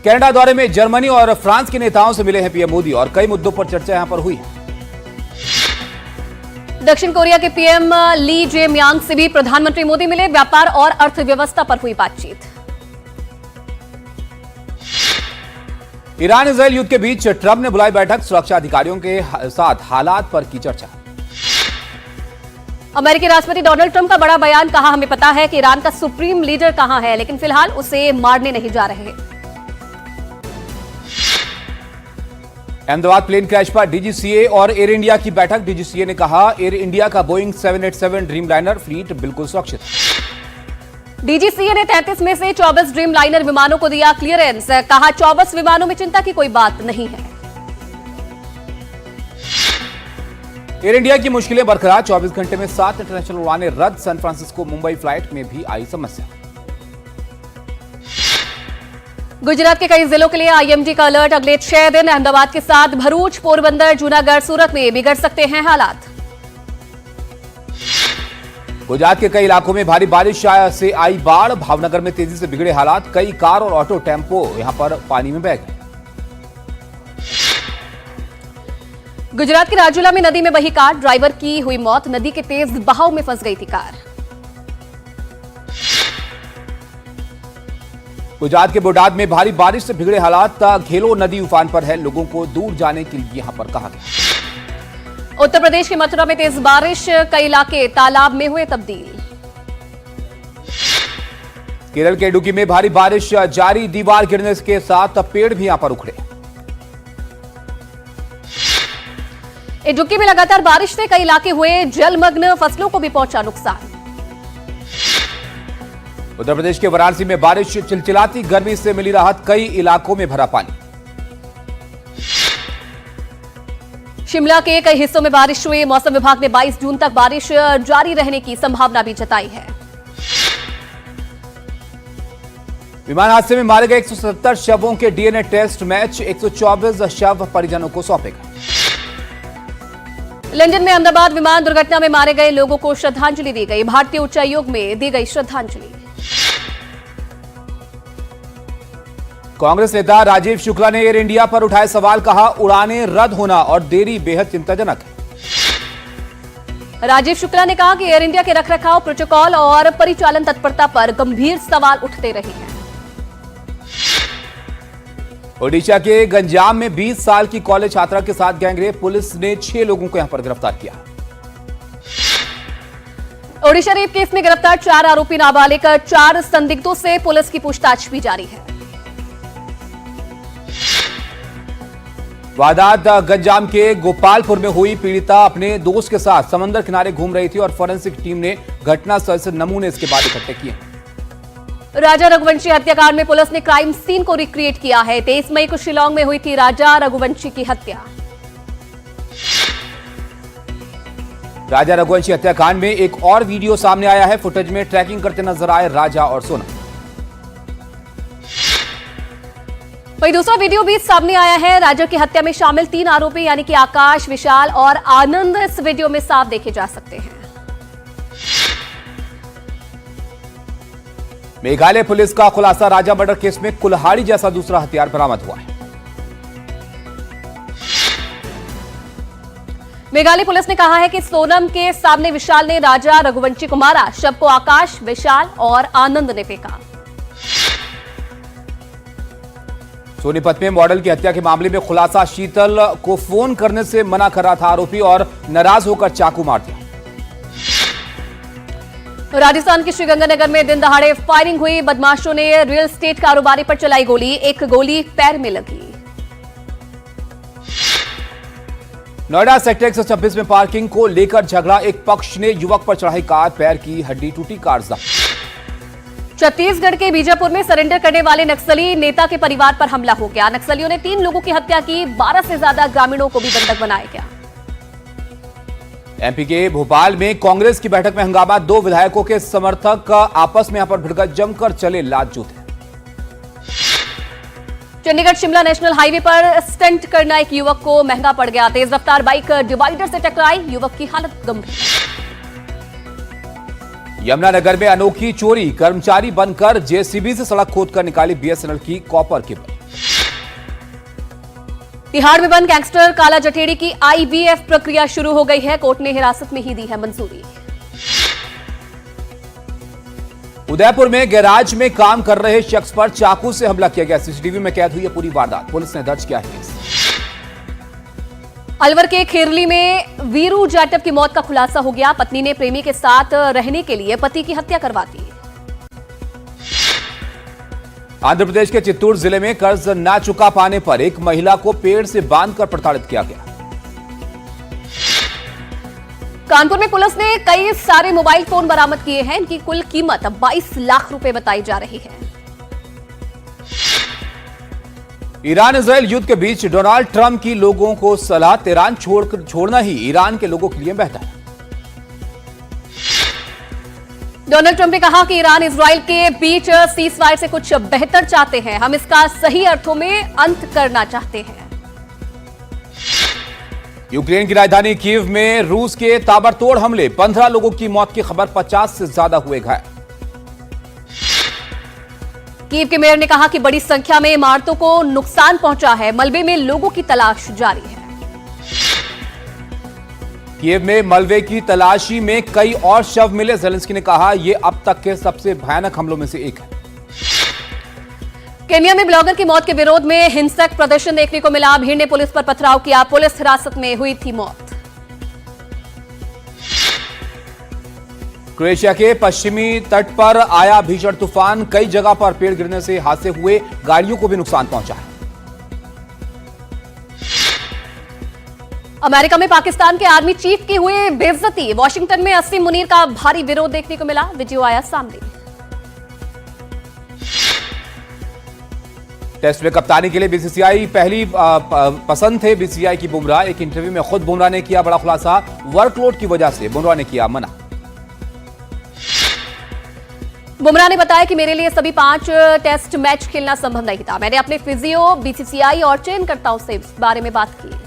Canada दौरे में Germany और फ्रांस के नेताओं से मिले हैं पीएम मोदी और कई मुद्दों पर चर्चा यहां पर हुई है। दक्षिण कोरिया के पीएम ली जे म्यांग से भी प्रधानमंत्री मोदी मिले। व्यापार और अर्थव्यवस्था पर हुई बातचीत। ईरान इजरायल युद्ध के बीच ट्रंप ने बुलाई बैठक। सुरक्षा अधिकारियों के साथ हालात पर की चर्चा। अमेरिकी राष्ट्रपति डोनाल्ड ट्रंप का बड़ा बयान। कहा, हमें पता है कि ईरान का सुप्रीम लीडर कहां है, लेकिन फिलहाल उसे मारने नहीं जा रहे। अहमदाबाद प्लेन क्रैश पर डीजीसीए और एयर इंडिया की बैठक। डीजीसीए ने कहा, एयर इंडिया का बोइंग 787 ड्रीमलाइनर फ्लीट बिल्कुल सुरक्षित। डीजीसीए ने 33 में से 24 ड्रीमलाइनर विमानों को दिया क्लियरेंस। कहा, 24 विमानों में चिंता की कोई बात नहीं है। एयर इंडिया की मुश्किलें बरकरार। 24 घंटे में 7 इंटरनेशनल उड़ानें रद्द। सैन फ्रांसिस्को मुंबई फ्लाइट में भी आई समस्या। गुजरात के कई जिलों के लिए आईएमडी का अलर्ट। अगले 6 दिन अहमदाबाद के साथ भरूच, पोरबंदर, जूनागढ़, सूरत में बिगड़ सकते हैं हालात। गुजरात के कई इलाकों में भारी बारिश से आई बाढ़। भावनगर में तेजी से बिगड़े हालात। कई कार और ऑटो टेम्पो यहां पर पानी में बह गए। गुजरात के राजूला में नदी में बही कार। ड्राइवर की हुई मौत। नदी के तेज बहाव में फंस गई थी कार। गुजरात के बोटाद में भारी बारिश से बिगड़े हालात। घेलो नदी उफान पर है। लोगों को दूर जाने के लिए यहां पर कहा गया। उत्तर प्रदेश के मथुरा में तेज बारिश। कई इलाके तालाब में हुए तब्दील। केरल के इडुक्की में भारी बारिश जारी। दीवार गिरने के साथ पेड़ भी यहां पर उखड़े। इडुक्की में लगातार बारिश से कई इलाके हुए जलमग्न। फसलों को भी पहुंचा नुकसान। उत्तर प्रदेश के वाराणसी में बारिश। चिलचिलाती गर्मी से मिली राहत। कई इलाकों में भरा पानी। शिमला के कई हिस्सों में बारिश हुई। मौसम विभाग ने 22 जून तक बारिश जारी रहने की संभावना भी जताई है। विमान हादसे में मारे गए 170 शवों के डीएनए टेस्ट मैच। 124 शव परिजनों को सौंपे गए। लंदन में अहमदाबाद विमान दुर्घटना में मारे गए लोगों को श्रद्धांजलि दी गई। भारतीय उच्चायोग में दी गई श्रद्धांजलि। कांग्रेस नेता राजीव शुक्ला ने एयर इंडिया पर उठाए सवाल। कहा, उड़ानें रद्द होना और देरी बेहद चिंताजनक है। राजीव शुक्ला ने कहा कि एयर इंडिया के रखरखाव, प्रोटोकॉल और परिचालन तत्परता पर गंभीर सवाल उठते रहे हैं। ओडिशा के गंजाम में 20 साल की कॉलेज छात्रा के साथ गैंगरेप। पुलिस ने 6 लोगों को यहां पर गिरफ्तार किया। ओडिशा रेप केस में गिरफ्तार 4 आरोपी नाबालिग। 4 संदिग्धों से पुलिस की पूछताछ भी जारी है। वारदात गंजाम के गोपालपुर में हुई। पीड़िता अपने दोस्त के साथ समंदर किनारे घूम रही थी और फोरेंसिक टीम ने घटनास्थल से नमूने इसके बाद इकट्ठे किए। राजा रघुवंशी हत्याकांड में पुलिस ने क्राइम सीन को रिक्रिएट किया है। 23 मई को शिलांग में हुई थी राजा रघुवंशी की हत्या। राजा रघुवंशी हत्याकांड में एक और वीडियो सामने आया है। फुटेज में ट्रैकिंग करते नजर आए राजा और सोना। वहीं दूसरा वीडियो भी सामने आया है। राजा की हत्या में शामिल 3 आरोपी यानी कि आकाश, विशाल और आनंद इस वीडियो में साफ देखे जा सकते हैं। मेघालय पुलिस का खुलासा। राजा मर्डर केस में कुल्हाड़ी जैसा दूसरा हथियार बरामद हुआ है। मेघालय पुलिस ने कहा है कि सोनम के सामने विशाल ने राजा रघुवंशी को मारा। शव को आकाश, विशाल और आनंद ने फेंका। सोनीपत में मॉडल की हत्या के मामले में खुलासा। शीतल को फोन करने से मना कर रहा था आरोपी और नाराज होकर चाकू मार दिया। राजस्थान के श्रीगंगानगर में दिन दहाड़े फायरिंग हुई। बदमाशों ने रियल एस्टेट कारोबारी पर चलाई गोली। एक गोली पैर में लगी। नोएडा सेक्टर 126 में पार्किंग को लेकर झगड़ा। एक पक्ष ने युवक पर चढ़ाई कार। पैर की हड्डी टूटी। कार जब्त। छत्तीसगढ़ के बीजापुर में सरेंडर करने वाले नक्सली नेता के परिवार पर हमला हो गया। नक्सलियों ने 3 लोगों की हत्या की। 12 से ज्यादा ग्रामीणों को भी बंधक बनाया गया। एमपी के भोपाल में कांग्रेस की बैठक में हंगामा। 2 विधायकों के समर्थक आपस में यहां पर भिड़कर जमकर चले लात जूते। चंडीगढ़ शिमला नेशनल हाईवे पर स्टंट करना एक युवक को महंगा पड़ गया। तेज रफ्तार बाइक डिवाइडर से टकराई। युवक की हालत गंभीर। यमुनानगर में अनोखी चोरी। कर्मचारी बनकर जेसीबी से सड़क खोदकर निकाली बीएसएनएल की कॉपर केबल। तिहाड़ में बंद गैंगस्टर काला जठेड़ी की आईवीएफ प्रक्रिया शुरू हो गई है। कोर्ट ने हिरासत में ही दी है मंजूरी। उदयपुर में गैराज में काम कर रहे शख्स पर चाकू से हमला किया गया। सीसीटीवी में कैद हुई है पूरी वारदात। पुलिस ने दर्ज किया है केस। अलवर के खेरली में वीरू जाटव की मौत का खुलासा हो गया। पत्नी ने प्रेमी के साथ रहने के लिए पति की हत्या करवा दी। आंध्र प्रदेश के चित्तूर जिले में कर्ज ना चुका पाने पर एक महिला को पेड़ से बांधकर प्रताड़ित किया गया। कानपुर में पुलिस ने कई सारे मोबाइल फोन बरामद किए हैं। इनकी कुल कीमत 22 लाख रुपए बताई जा रही है। ईरान इजरायल युद्ध के बीच डोनाल्ड ट्रंप की लोगों को सलाह, तेहरान छोड़ना ही ईरान के लोगों के लिए बेहतर है। डोनाल्ड ट्रंप ने कहा कि ईरान इजरायल के बीच सीजफायर से कुछ बेहतर चाहते हैं। हम इसका सही अर्थों में अंत करना चाहते हैं। यूक्रेन की राजधानी कीव में रूस के ताबड़तोड़ हमले, 15 लोगों की मौत की खबर, 50 से ज्यादा हुए घायल। कीव के मेयर ने कहा कि बड़ी संख्या में इमारतों को नुकसान पहुंचा है। मलबे में लोगों की तलाश जारी है। कीव में मलबे की तलाशी में कई और शव मिले। ज़ेलेंस्की ने कहा यह अब तक के सबसे भयानक हमलों में से एक है। केन्या में ब्लॉगर की मौत के विरोध में हिंसक प्रदर्शन देखने को मिला। भीड़ ने पुलिस पर पथराव किया। पुलिस हिरासत में हुई थी मौत। क्रोएशिया के पश्चिमी तट पर आया भीषण तूफान, कई जगह पर पेड़ गिरने से हादसे हुए, गाड़ियों को भी नुकसान पहुंचा है। अमेरिका में पाकिस्तान के आर्मी चीफ की हुई बेइज्जती। वॉशिंगटन में असीम मुनीर का भारी विरोध देखने को मिला। वीडियो आया सामने। टेस्ट में कप्तानी के लिए बीसीसीआई पहली पसंद थे बीसीसीआई की बुमराह। एक इंटरव्यू में खुद बुमराह ने किया बड़ा खुलासा। वर्कलोड की वजह से बुमराह ने किया मना। बुमराह ने बताया कि मेरे लिए सभी 5 टेस्ट मैच खेलना संभव नहीं था। मैंने अपने फिजियो, बीसीसीआई और चयनकर्ताओं से इस बारे में बात की।